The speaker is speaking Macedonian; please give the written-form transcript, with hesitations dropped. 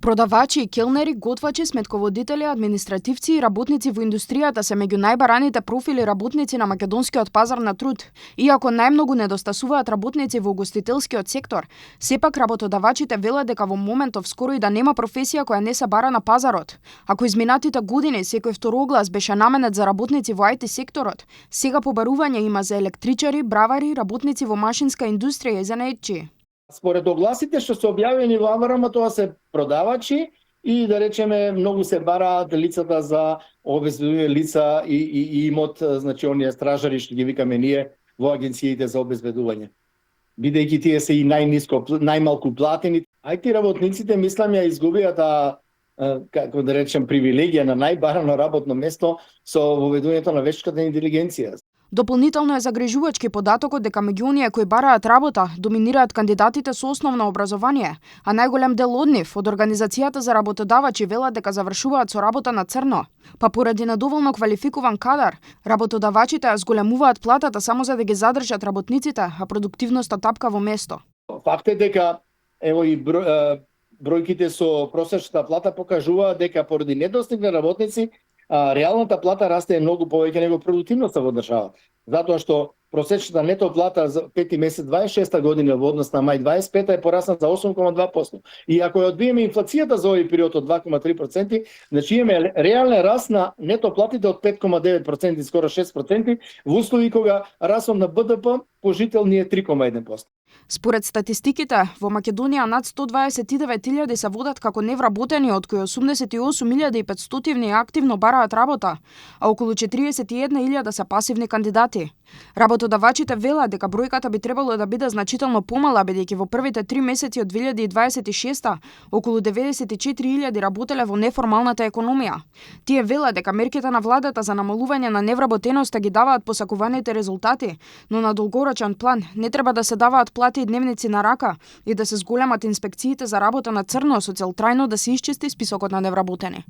Продавачи и келнери, готвачи, сметководители, административци и работници во индустријата се меѓу најбараните профили работници на македонскиот пазар на труд. Иако најмногу недостасуваат работници во угостителскиот сектор, сепак работодавачите велат дека во моментов скоро и да нема професија која не се бара на пазарот. Ако изминатите години секој второглас беше наменет за работници во IT секторот, сега побарување има за електричари, бравари, работници во машинска индустрија и занаетчии. Според огласите што се објавени во АВРМ, тоа се продавачи и да речеме многу се бараат лицата за обезбедување лица и имот, значи оние стражари што ги викаме ние во агенциите за обезбедување. Бидејќи тие се и најмалку платени, IT работниците мислам ја изгубија како да речем привилегија на најбарано работно место со воведувањето на вештачката интелигенција. Дополнително е загрижувачки податокот дека меѓу оние кои бараат работа доминираат кандидатите со основно образование, а најголем дел од нив од Организацијата за работодавачи велат дека завршуваат со работа на црно. Па поради недоволно квалификуван кадар, работодавачите ја зголемуваат платата само за да ги задржат работниците, а продуктивноста тапка во место. Факт е дека ево и бројките со просечната плата покажуваат дека поради недостиг на работници реалната плата расте многу повеќе него продуктивноста во државата. Затоа што просечната нето плата за 5 месец 26 година во однос на мај 25 е порасна за 8,2%. И ако ја одбиеме инфлацијата за овој период од 2,3%, значи имаме реален раст на нето платите од 5,9%, скоро 6%, во услови кога растот на БДП по жител ни е 3,1%. Според статистиките, во Македонија над 129.000 се водат како невработени, од кои 88.500 активно бараат работа, а околу 41.000 се пасивни кандидати. Работодавачите велат дека бројката би требало да биде значително помала, бидејќи во првите 3 месеци од 2026 околу 94.000 работеле во неформалната економија. Тие велат дека мерките на владата за намалување на невработеноста ги даваат посакуваните резултати, но на долгорочен план не треба да се даваат плати и дневници на рака и да се зголемат инспекциите за работа на црно со цел трајно да се исчисти списокот на невработени.